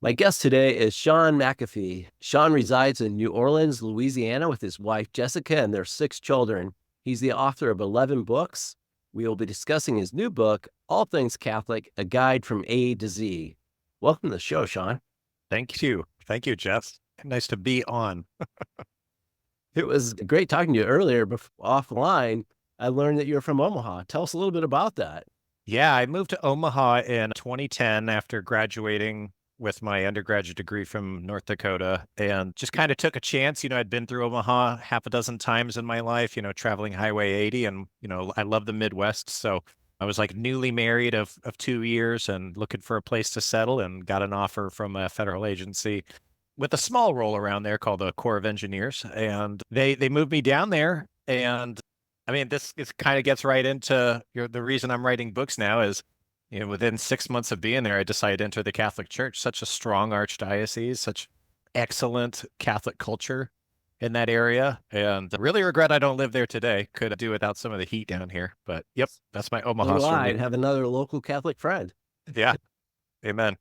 My guest today is Shaun McAfee. Shaun resides in New Orleans, Louisiana, with his wife Jessica and their 6 children. He's the author of 11 books. We will be discussing his new book, All Things Catholic, A Guide from A to Z. Welcome to the show, Shaun. Thank you. Thank you, Jeff. Nice to be on. It was great talking to you earlier offline. I learned that you're from Omaha. Tell us a little bit about that. Yeah, I moved to Omaha in 2010 after graduating with my undergraduate degree from North Dakota and just kind of took a chance. I'd been through Omaha half a dozen times in my life, traveling Highway 80 and, I love the Midwest. So I was like newly married of 2 years and looking for a place to settle and got an offer from a federal agency with a small role around there called the Corps of Engineers. And they moved me down there. And I mean, this kind of gets right into the reason I'm writing books now is, within 6 months of being there, I decided to enter the Catholic Church. Such a strong archdiocese, such excellent Catholic culture in that area. And really regret I don't live there today. Could do without some of the heat down here. But yep, that's my So Omaha do I story. have another local Catholic friend. Yeah, amen.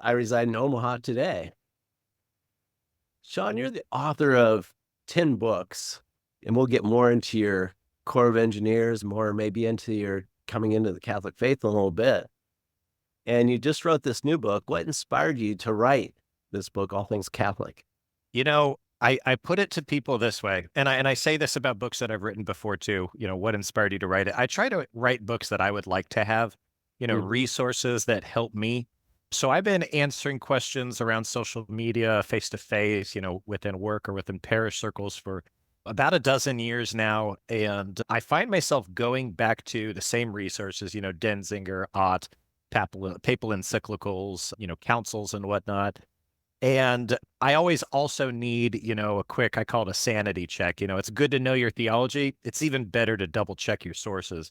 I reside in Omaha today. Shaun, you're the author of 10 books, and we'll get more into your Corps of Engineers, more maybe into your coming into the Catholic faith in a little bit. And you just wrote this new book. What inspired you to write this book, All Things Catholic? I put it to people this way, and I say this about books that I've written before too. What inspired you to write it? I try to write books that I would like to have, Mm-hmm. resources that help me. So I've been answering questions around social media, face to face, within work or within parish circles for about a dozen years now. And I find myself going back to the same resources, Denzinger, Ott, papal encyclicals, councils and whatnot. And I always also need, a quick, I call it a sanity check. It's good to know your theology. It's even better to double check your sources.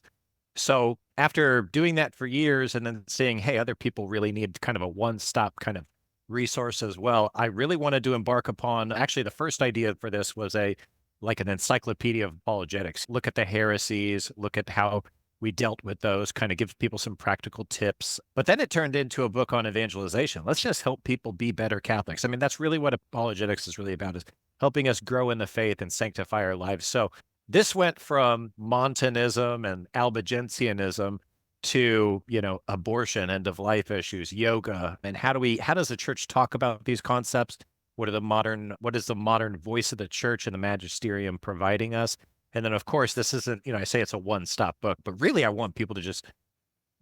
So after doing that for years and then seeing, hey, other people really need kind of a one-stop kind of resource as well, I really wanted to embark upon, actually the first idea for this was like an encyclopedia of apologetics. Look at the heresies, look at how we dealt with those, kind of give people some practical tips. But then it turned into a book on evangelization. Let's just help people be better Catholics. I mean, that's really what apologetics is really about, is helping us grow in the faith and sanctify our lives. So this went from Montanism and Albigensianism to, abortion, end of life issues, yoga, and how does the church talk about these concepts? What is the modern voice of the church and the magisterium providing us? And then, of course, this isn't, I say it's a one-stop book, but really I want people to just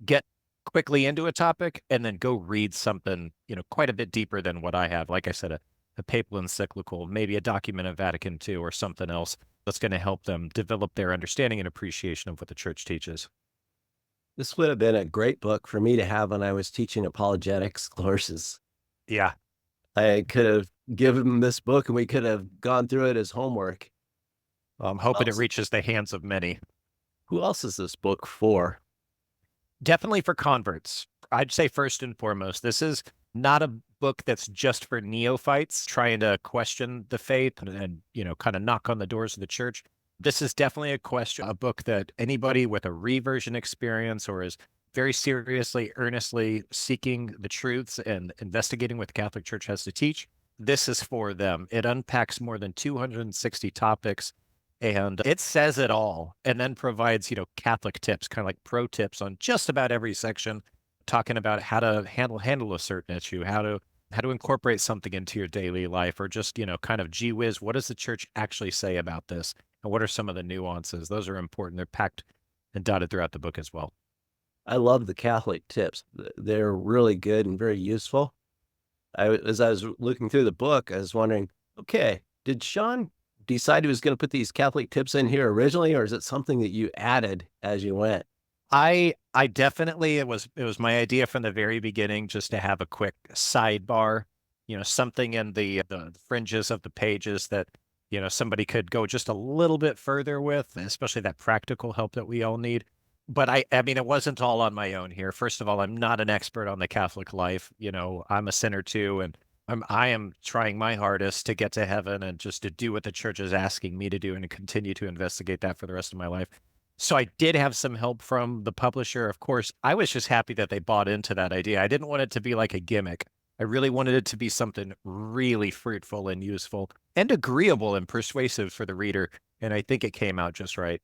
get quickly into a topic and then go read something, quite a bit deeper than what I have. Like I said, a papal encyclical, maybe a document of Vatican II or something else that's going to help them develop their understanding and appreciation of what the church teaches. This would have been a great book for me to have when I was teaching apologetics courses. Yeah. I could have given him this book and we could have gone through it as homework. I'm Who hoping it else, reaches the hands of many. who else is this book for? Definitely for converts. I'd say first and foremost, this is not a book that's just for neophytes trying to question the faith and kind of knock on the doors of the church. This is definitely a book that anybody with a reversion experience or is very seriously, earnestly seeking the truths and investigating what the Catholic Church has to teach. This is for them. It unpacks more than 260 topics and it says it all and then provides, Catholic tips, kind of like pro tips on just about every section, talking about how to handle a certain issue, how to incorporate something into your daily life, or just, kind of gee whiz, what does the church actually say about this? And what are some of the nuances? Those are important. They're packed and dotted throughout the book as well. I love the Catholic tips. They're really good and very useful. As I was looking through the book, I was wondering, okay, did Shaun decide he was going to put these Catholic tips in here originally, or is it something that you added as you went? I definitely it was my idea from the very beginning just to have a quick sidebar, something in the fringes of the pages that, somebody could go just a little bit further with, especially that practical help that we all need. But I mean, it wasn't all on my own here. First of all, I'm not an expert on the Catholic life. I'm a sinner too, and I am trying my hardest to get to heaven and just to do what the church is asking me to do and to continue to investigate that for the rest of my life. So I did have some help from the publisher. Of course, I was just happy that they bought into that idea. I didn't want it to be like a gimmick. I really wanted it to be something really fruitful and useful and agreeable and persuasive for the reader. And I think it came out just right.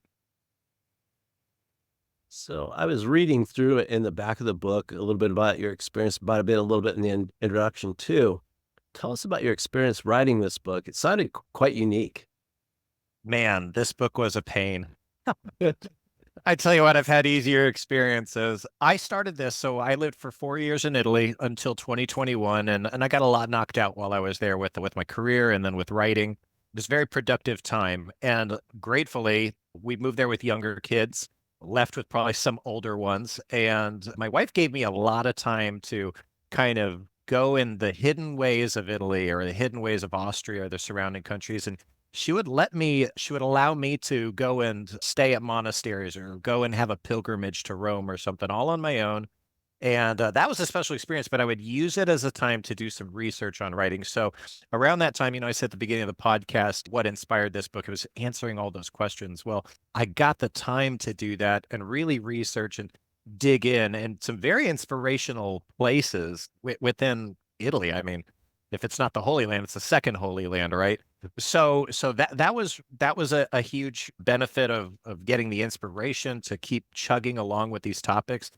So I was reading through it in the back of the book, a little bit about your experience, about a bit, a little bit in the introduction too. Tell us about your experience writing this book. It sounded quite unique. Man, this book was a pain. I tell you what, I've had easier experiences. I started this, so I lived for 4 years in Italy until 2021, and I got a lot knocked out while I was there with my career and then with writing. It was a very productive time, and gratefully, we moved there with younger kids, left with probably some older ones, and my wife gave me a lot of time to kind of go in the hidden ways of Italy or the hidden ways of Austria or the surrounding countries, and she would allow me to go and stay at monasteries or go and have a pilgrimage to Rome or something all on my own. And that was a special experience, but I would use it as a time to do some research on writing. So around that time, I said at the beginning of the podcast, what inspired this book? It was answering all those questions. Well, I got the time to do that and really research and dig in and some very inspirational places within Italy. I mean, if it's not the Holy Land, it's the second Holy Land, right? So that was a huge benefit of getting the inspiration to keep chugging along with these topics.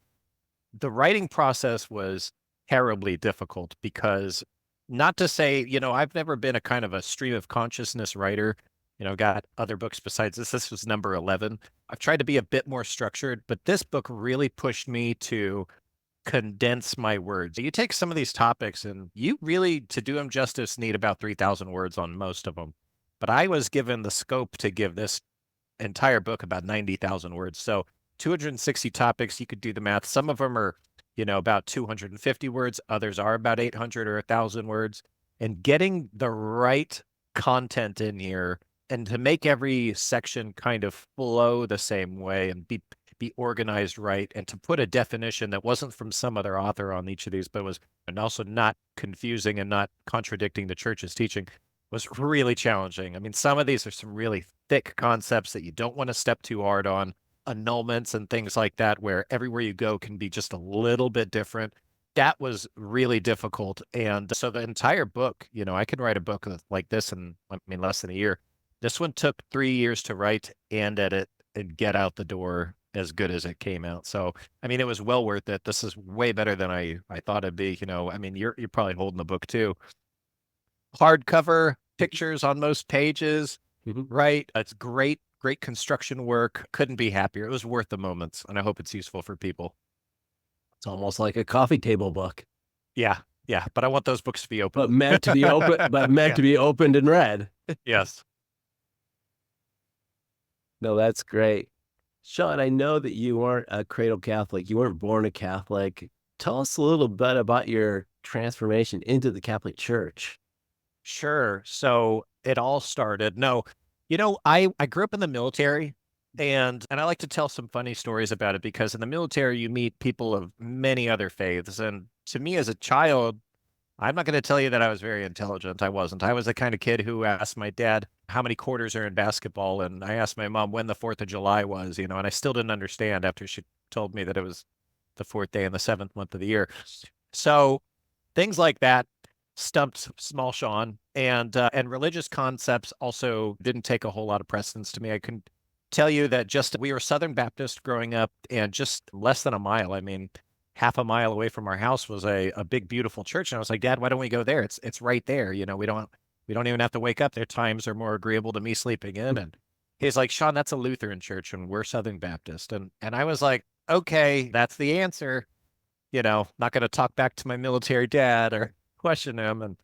The writing process was terribly difficult because not to say, I've never been a kind of a stream of consciousness writer, got other books besides this. This was number 11. I've tried to be a bit more structured, but this book really pushed me to condense my words. You take some of these topics and you really, to do them justice, need about 3,000 words on most of them. But I was given the scope to give this entire book about 90,000 words. So 260 topics, you could do the math. Some of them are, about 250 words. Others are about 800 or 1,000 words. And getting the right content in here and to make every section kind of flow the same way and be organized right and to put a definition that wasn't from some other author on each of these, but was and also not confusing and not contradicting the church's teaching was really challenging. I mean, some of these are some really thick concepts that you don't want to step too hard on, annulments and things like that, where everywhere you go can be just a little bit different. That was really difficult. And so the entire book, I could write a book like this in, less than a year. This one took 3 years to write and edit and get out the door as good as it came out. So, it was well worth it. This is way better than I thought it'd be. You're probably holding the book too. Hardcover, pictures on most pages, Mhm. right? It's great, great construction work. Couldn't be happier. It was worth the moments, and I hope it's useful for people. It's almost like a coffee table book, Yeah, yeah, but I want those books to be open. but meant to be open, but meant Yeah, to be opened and read. yes. No, that's great. Shaun, I know that you weren't a cradle Catholic. You weren't born a Catholic. Tell us a little bit about your transformation into the Catholic Church. Sure. So it all started. No, I grew up in the military and I like to tell some funny stories about it because in the military you meet people of many other faiths. And to me as a child, I'm not going to tell you that I was very intelligent. I wasn't. I was the kind of kid who asked my dad how many quarters are in basketball, and I asked my mom when the 4th of July was, and I still didn't understand after she told me that it was the fourth day in the seventh month of the year. So things like that stumped small Sean, and religious concepts also didn't take a whole lot of precedence to me. I can tell you that just we were Southern Baptist growing up, and just less than a mile. Half a mile away from our house was a big, beautiful church, and I was like, Dad, why don't we go there? It's right there. We don't even have to wake up. Their times are more agreeable to me sleeping in. And he's like, Sean, that's a Lutheran church, and we're Southern Baptist. And I was like, okay, that's the answer. Not going to talk back to my military dad or question him. And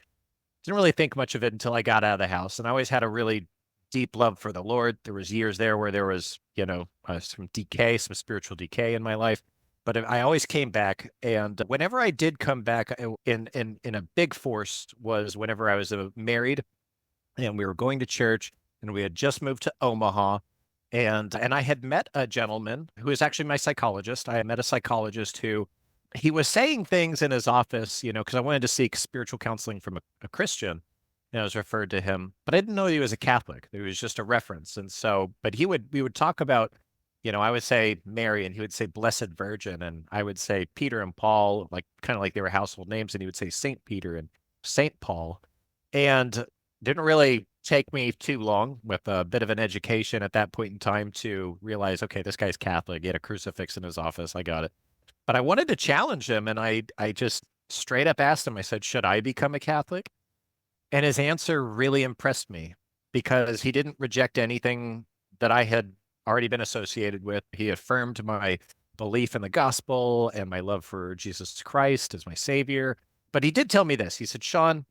didn't really think much of it until I got out of the house. And I always had a really deep love for the Lord. There was years there where there was, some decay, some spiritual decay in my life. But I always came back, and whenever I did come back in a big force was whenever I was married, and we were going to church, and we had just moved to Omaha, and I had met a gentleman who is actually my psychologist. I had met a psychologist who he was saying things in his office, because I wanted to seek spiritual counseling from a Christian, and I was referred to him, but I didn't know he was a Catholic. It was just a reference, and so, but we would talk about I would say Mary, and he would say Blessed Virgin, and I would say Peter and Paul, like kind of like they were household names, and he would say Saint Peter and Saint Paul. And didn't really take me too long with a bit of an education at that point in time to realize, okay, this guy's Catholic. He had a crucifix in his office. I got it. But I wanted to challenge him, and I just straight up asked him, I said, should I become a Catholic? And his answer really impressed me because he didn't reject anything that I had already been associated with. He affirmed my belief in the gospel and my love for Jesus Christ as my savior. But he did tell me this. He said, Shaun,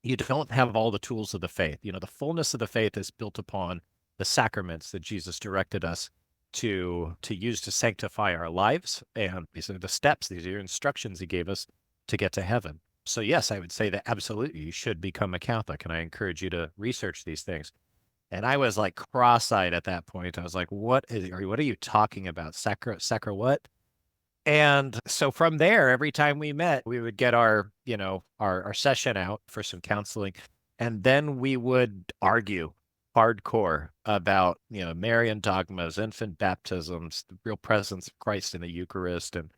you don't have all the tools of the faith. The fullness of the faith is built upon the sacraments that Jesus directed us to use to sanctify our lives. And these are the steps, these are your instructions he gave us to get to heaven. So yes, I would say that absolutely you should become a Catholic, and I encourage you to research these things. And I was like cross-eyed at that point. I was like, what are you talking about? Sacra what? And so from there, every time we met, we would get our session out for some counseling, and then we would argue hardcore about, Marian dogmas, infant baptisms, the real presence of Christ in the Eucharist. And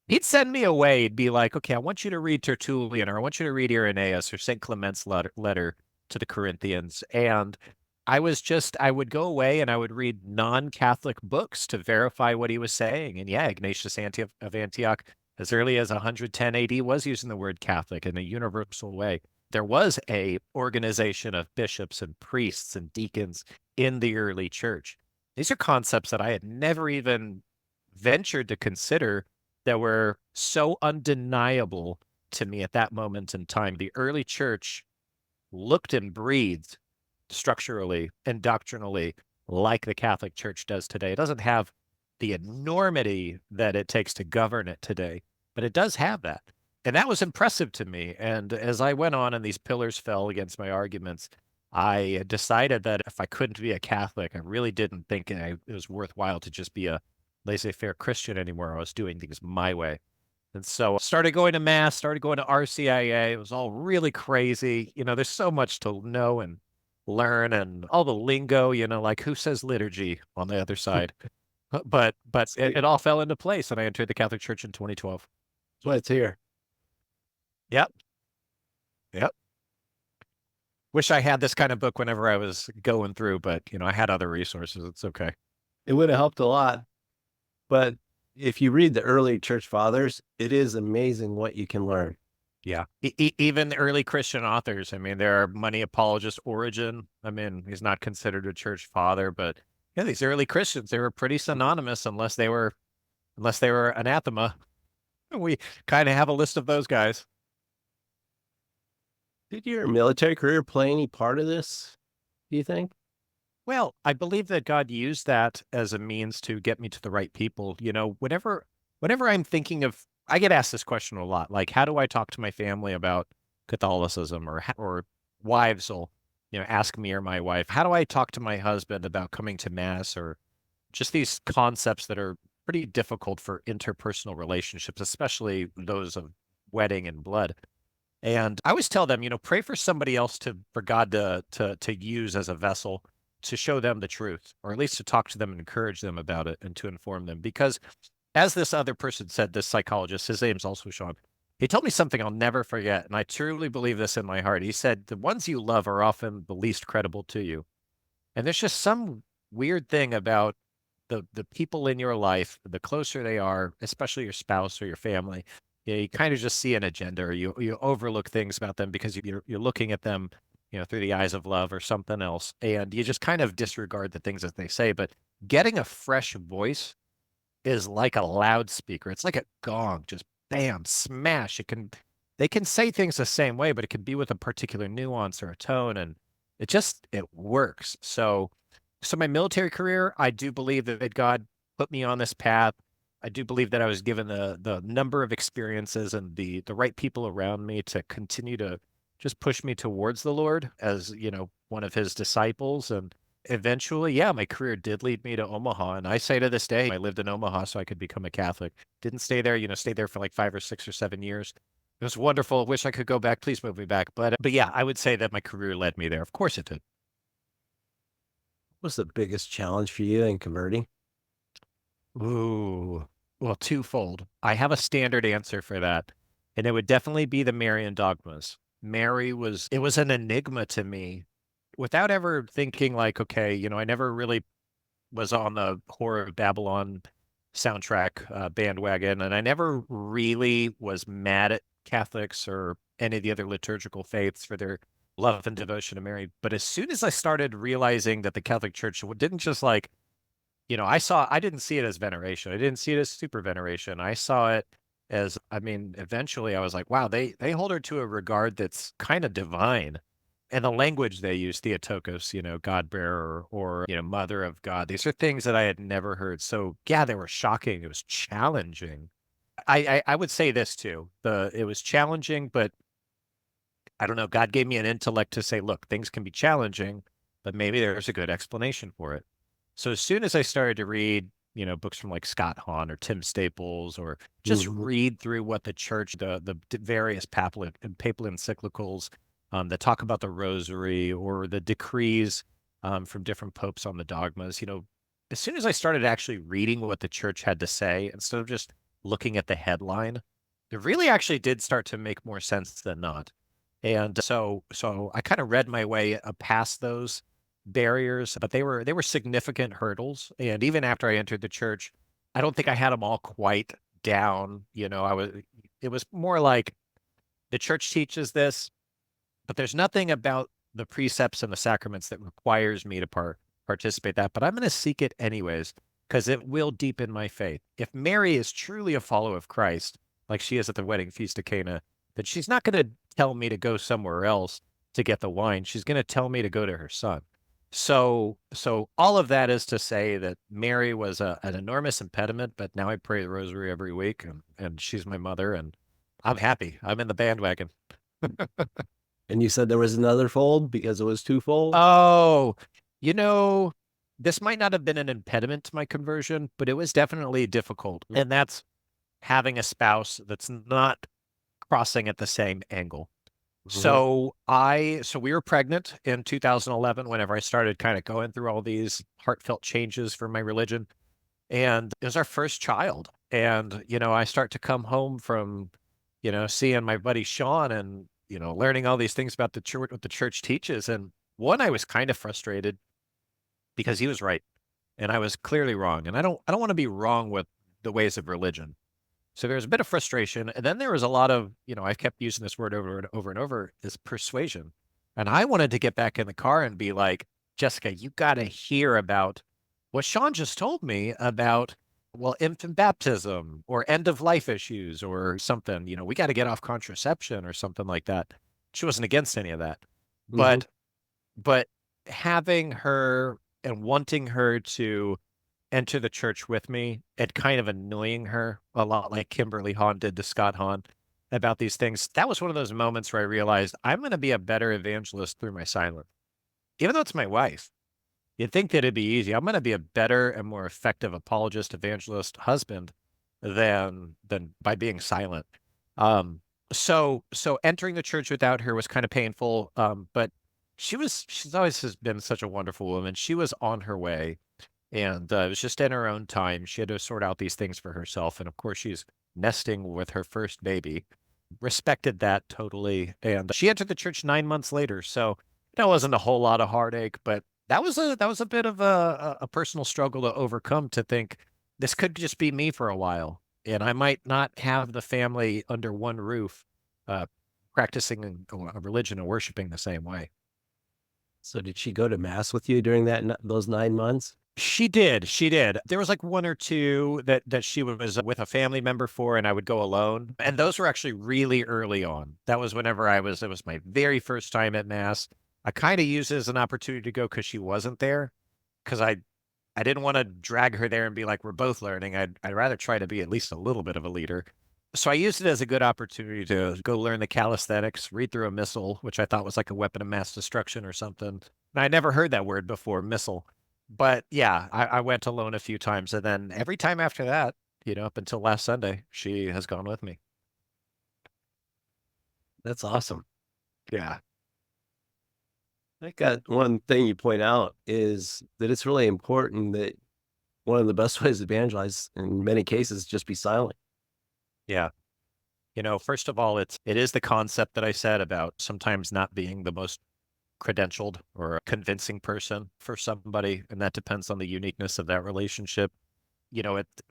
he'd send me away. He'd be like, okay, I want you to read Tertullian, or I want you to read Irenaeus or St. Clement's letter to the Corinthians. And I would go away and I would read non-Catholic books to verify what he was saying. And yeah, Ignatius of Antioch, as early as 110 AD, was using the word Catholic in a universal way. There was a organization of bishops and priests and deacons in the early church. These are concepts that I had never even ventured to consider that were so undeniable to me at that moment in time. The early church looked and breathed structurally and doctrinally like the Catholic Church does today. It doesn't have the enormity that it takes to govern it today, but it does have that. And that was impressive to me. And as I went on and these pillars fell against my arguments, I decided that if I couldn't be a Catholic, I really didn't think it was worthwhile to just be a laissez-faire Christian anymore. I was doing things my way. And so I started going to mass, started going to RCIA. It was all really crazy. There's so much to know and learn, and all the lingo, like who says liturgy on the other side. But it all fell into place, and I entered the Catholic Church in 2012. That's why it's here. Yep. Yep. Wish I had this kind of book whenever I was going through, but I had other resources. It's okay. It would have helped a lot. But if you read the early church fathers, it is amazing what you can learn. Yeah. Even the early Christian authors. I mean, there are money apologist Origen. I mean, he's not considered a church father, but yeah, these early Christians, they were pretty synonymous unless they were anathema. We kind of have a list of those guys. Did your military career play any part of this, do you think? Well, I believe that God used that as a means to get me to the right people. Whenever I'm thinking of, I get asked this question a lot, like, how do I talk to my family about Catholicism, or wives will, ask me or my wife, how do I talk to my husband about coming to mass, or just these concepts that are pretty difficult for interpersonal relationships, especially those of wedding and blood. And I always tell them, pray for somebody else for God to use as a vessel to show them the truth, or at least to talk to them and encourage them about it and to inform them. Because as this other person said, this psychologist, his name's also Shaun, he told me something I'll never forget. And I truly believe this in my heart. He said, the ones you love are often the least credible to you. And there's just some weird thing about the people in your life, the closer they are, especially your spouse or your family, you kind of just see an agenda, or you overlook things about them because you're looking at them, through the eyes of love or something else, and you just kind of disregard the things that they say. But getting a fresh voice is like a loudspeaker. It's like a gong, just bam, smash. They can say things the same way, but it can be with a particular nuance or a tone, and it works. So my military career, I do believe that God put me on this path. I do believe that I was given the number of experiences and the right people around me to continue to just push me towards the Lord as, one of his disciples. And eventually, yeah, my career did lead me to Omaha. And I say to this day, I lived in Omaha so I could become a Catholic. Didn't stay there, stayed there for like 5 or 6 or 7 years. It was wonderful. Wish I could go back. Please move me back. But yeah, I would say that my career led me there. Of course it did. What was the biggest challenge for you in converting? Ooh, well, twofold. I have a standard answer for that, and it would definitely be the Marian dogmas. Mary was it was an enigma to me without ever thinking like, okay, I never really was on the Horror of Babylon soundtrack bandwagon, and I never really was mad at Catholics or any of the other liturgical faiths for their love and devotion to Mary. But as soon as I started realizing that the Catholic Church didn't just like, I didn't see it as veneration. I didn't see it as super veneration. I saw it as, I mean, eventually I was like, wow, they hold her to a regard that's kind of divine. And the language they use, Theotokos, God bearer or, mother of God, these are things that I had never heard. So yeah, they were shocking. It was challenging. I would say this too. It was challenging, but I don't know. God gave me an intellect to say, look, things can be challenging, but maybe there's a good explanation for it. So as soon as I started to read, books from like Scott Hahn or Tim Staples, or just Mhm. read through what the church, the various papal encyclicals that talk about the rosary or the decrees from different popes on the dogmas, as soon as I started actually reading what the church had to say, instead of just looking at the headline, it really actually did start to make more sense than not. And so I kind of read my way past those barriers, but they were significant hurdles. And even after I entered the church, I don't think I had them all quite down. It was more like the church teaches this, but there's nothing about the precepts and the sacraments that requires me to participate that, but I'm going to seek it anyways because it will deepen my faith. If Mary is truly a follower of Christ, like she is at the wedding feast of Cana, then she's not going to tell me to go somewhere else to get the wine. She's going to tell me to go to her son. So all of that is to say that Mary was an enormous impediment, but now I pray the rosary every week, and she's my mother, and I'm happy. I'm in the bandwagon. And you said there was another fold because it was twofold? Oh, you know, this might not have been an impediment to my conversion, but it was definitely difficult. And that's having a spouse that's not crossing at the same angle. Mhm. So we were pregnant in 2011 whenever I started kind of going through all these heartfelt changes for my religion. And it was our first child. And, I start to come home from, seeing my buddy Shaun and, learning all these things about the church, what the church teaches. And one, I was kind of frustrated because he was right and I was clearly wrong. And I don't want to be wrong with the ways of religion. So there was a bit of frustration. And then there was a lot of, I kept using this word over and over and over, is persuasion. And I wanted to get back in the car and be like, Jessica, you got to hear about what Shaun just told me about, well, infant baptism or end of life issues or something. We got to get off contraception or something like that. She wasn't against any of that. Mhm. But having her and wanting her to enter the church with me and kind of annoying her a lot like Kimberly Hahn did to Scott Hahn about these things, that was one of those moments where I realized I'm going to be a better evangelist through my silence. Even though it's my wife, you'd think that it'd be easy. I'm going to be a better and more effective apologist, evangelist, husband than by being silent. Um, so entering the church without her was kind of painful. But she's always has been such a wonderful woman. She was on her way, and it was just in her own time. She had to sort out these things for herself, and of course, she's nesting with her first baby. Respected that totally, and she entered the church 9 months later. So that wasn't a whole lot of heartache, but that was a bit of a personal struggle to overcome. To think this could just be me for a while, and I might not have the family under one roof, uh, practicing a religion and worshiping the same way. So did she go to mass with you during those 9 months? She did, she did. There was, like, 1 or 2 that she was with a family member for, and I would go alone, and those were actually really early on. That was whenever it was my very first time at mass. I kinda used it as an opportunity to go because she wasn't there, 'cause I didn't wanna drag her there and be like, "We're both learning." I'd rather try to be at least a little bit of a leader. So I used it as a good opportunity to go learn the calisthenics, read through a missal, which I thought was like a weapon of mass destruction or something. And I never heard that word before, missile. But yeah, I went alone a few times, and then every time after that, up until last Sunday, she has gone with me. That's awesome. Yeah. I got one thing you point out is that it's really important that one of the best ways to evangelize in many cases, just be silent. Yeah. First of all, it is the concept that I said about sometimes not being the most credentialed or a convincing person for somebody, and that depends on the uniqueness of that relationship.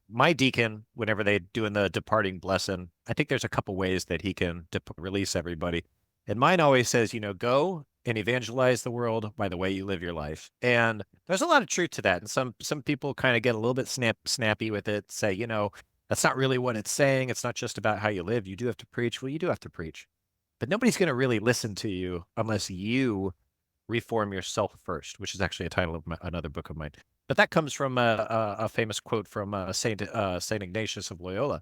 My deacon, whenever they doing the departing blessing, I think there's a couple ways that he can release everybody. And mine always says, go and evangelize the world by the way you live your life. And there's a lot of truth to that. And some people kind of get a little bit snappy with it, say, that's not really what it's saying. It's not just about how you live. You do have to preach. Well, you do have to preach. But nobody's going to really listen to you unless you reform yourself first, which is actually a title of another book of mine. But that comes from a famous quote from Saint Ignatius of Loyola.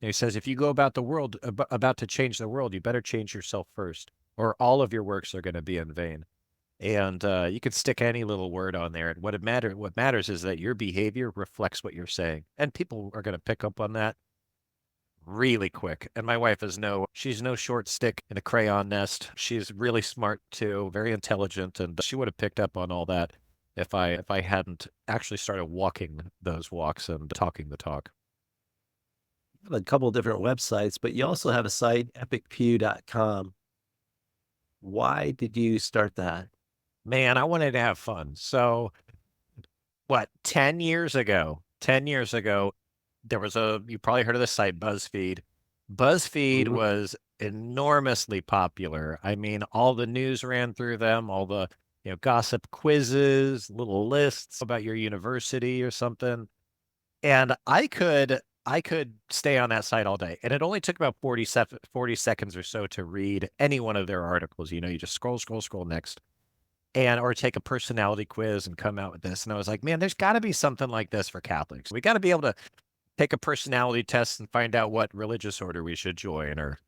And he says, "If you go about the world about to change the world, you better change yourself first, or all of your works are going to be in vain." And you could stick any little word on there, and what matters is that your behavior reflects what you're saying, and people are going to pick up on that really quick. And my wife she's no short stick in a crayon nest. She's really smart too, very intelligent, and she would have picked up on all that if I hadn't actually started walking those walks and talking the talk. You have a couple of different websites, but you also have a site, epicpew.com. Why did you start that? Man, I wanted to have fun. So, what, 10 years ago, there was you probably heard of the site BuzzFeed. BuzzFeed Mhm. was enormously popular. I mean, all the news ran through them, all the, gossip quizzes, little lists about your university or something. And I could stay on that site all day. And it only took about 40 seconds or so to read any one of their articles. You just scroll, scroll, scroll next. Or take a personality quiz and come out with this. And I was like, man, there's got to be something like this for Catholics. We got to be able to take a personality test and find out what religious order we should join, or,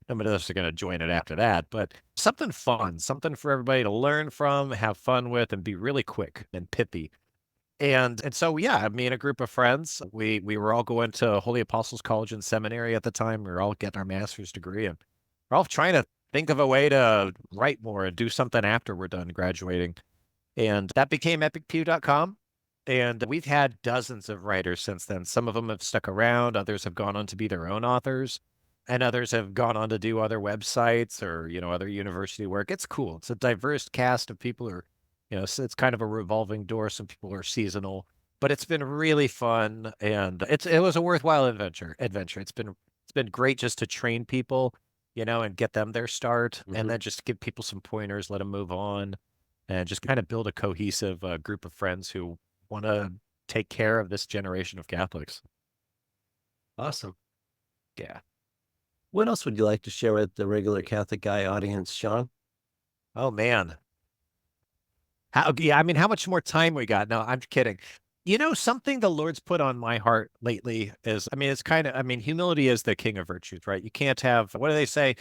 nobody else is going to join it after that. But something fun, something for everybody to learn from, have fun with, and be really quick and pithy. And so, yeah, me and a group of friends, we were all going to Holy Apostles College and Seminary at the time. We were all getting our master's degree, and we're all trying to think of a way to write more and do something after we're done graduating. And that became epicpew.com. And we've had dozens of writers since then. Some of them have stuck around, others have gone on to be their own authors, and others have gone on to do other websites or, other university work. It's cool. It's a diverse cast of people who are, it's kind of a revolving door. Some people are seasonal, but it's been really fun, and it was a worthwhile adventure. It's been great just to train people, and get them their start, and Mhm. then just give people some pointers, let them move on, and just kind of build a cohesive group of friends who want to take care of this generation of Catholics. Awesome. Yeah. What else would you like to share with the regular Catholic guy audience, Shaun? Oh man. Yeah, I mean, how much more time we got? No, I'm kidding. Something the Lord's put on my heart lately is, I mean, humility is the king of virtues, right? You can't have, what do they say?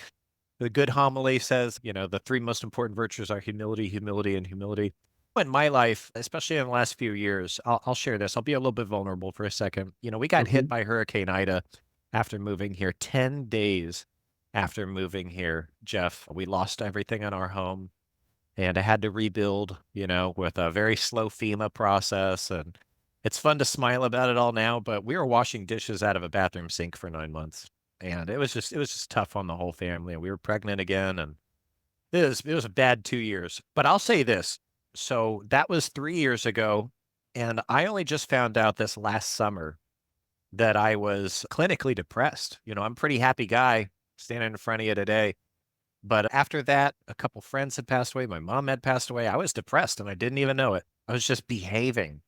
The good homily says, the three most important virtues are humility, humility, and humility. In my life, especially in the last few years, I'll share this. I'll be a little bit vulnerable for a second. We got hit Mhm. by Hurricane Ida after moving here, 10 days after moving here, Jeff. We lost everything in our home, and I had to rebuild, with a very slow FEMA process. And it's fun to smile about it all now, but we were washing dishes out of a bathroom sink for 9 months. And it was just tough on the whole family. And we were pregnant again, and it was a bad 2 years. But I'll say this. So that was 3 years ago. And I only just found out this last summer that I was clinically depressed. I'm a pretty happy guy standing in front of you today. But after that, a couple friends had passed away. My mom had passed away. I was depressed and I didn't even know it. I was just behaving.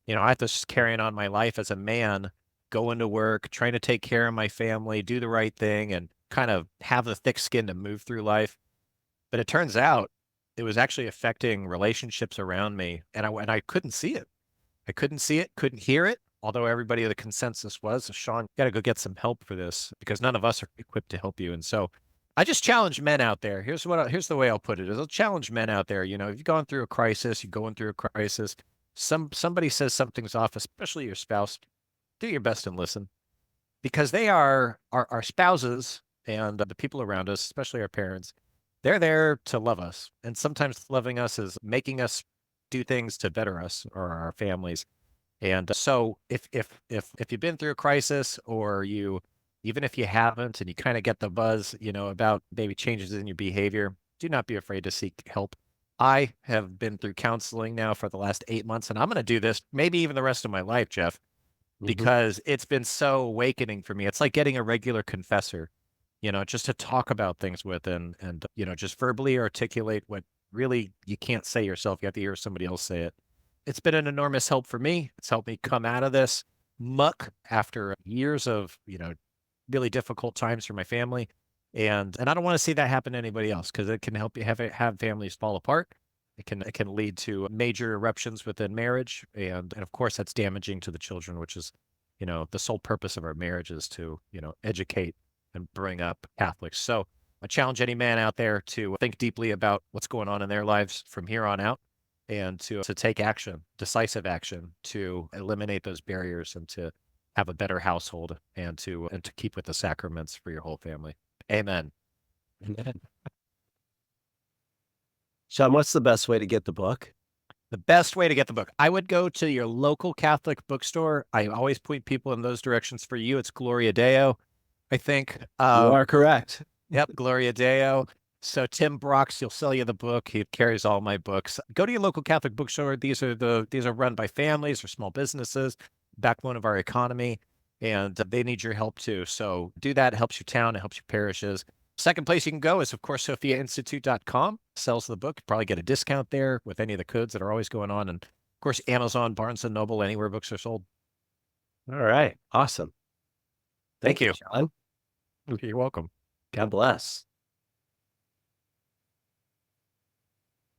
I had to just carrying on my life as a man, going to work, trying to take care of my family, do the right thing, and kind of have the thick skin to move through life. But it turns out it was actually affecting relationships around me, and I couldn't see it. I couldn't see it, couldn't hear it, although everybody the consensus was, "Sean, you gotta go get some help for this because none of us are equipped to help you." And so I just challenge men out there. Here's the way I'll put it, is I'll challenge men out there. If you've gone through a crisis, you're going through a crisis, somebody says something's off, especially your spouse, do your best and listen, because they are our spouses and the people around us, especially our parents. They're there to love us, and sometimes loving us is making us do things to better us or our families. And so if you've been through a crisis, or even if you haven't and you kind of get the buzz, about maybe changes in your behavior, do not be afraid to seek help. I have been through counseling now for the last 8 months, and I'm going to do this maybe even the rest of my life, Jeff, Mhm. because it's been so awakening for me. It's like getting a regular confessor, just to talk about things with, and just verbally articulate what really you can't say yourself. You have to hear somebody else say it. It's been an enormous help for me. It's helped me come out of this muck after years of, really difficult times for my family. And I don't want to see that happen to anybody else, because it can help you have families fall apart. It can lead to major eruptions within marriage. And of course that's damaging to the children, which is, the sole purpose of our marriage is to, educate and bring up Catholics. So I challenge any man out there to think deeply about what's going on in their lives from here on out, and to take action, decisive action, to eliminate those barriers and to have a better household, and to keep with the sacraments for your whole family. Amen. Amen. Shaun, what's the best way to get the book? The best way to get the book, I would go to your local Catholic bookstore. I always point people in those directions. For you, it's Gloria Deo, I think. You are correct. Yep, Gloria Deo. So Tim Brox, he'll sell you the book. He carries all my books. Go to your local Catholic bookstore. These are run by families or small businesses, backbone of our economy, and they need your help too. So do that. It helps your town. It helps your parishes. Second place you can go is, of course, SophiaInstitute.com. Sells the book. You probably get a discount there with any of the codes that are always going on. And of course, Amazon, Barnes and Noble, anywhere books are sold. All right. Awesome. Thank Thank you, you. Shaun. You're welcome. God bless.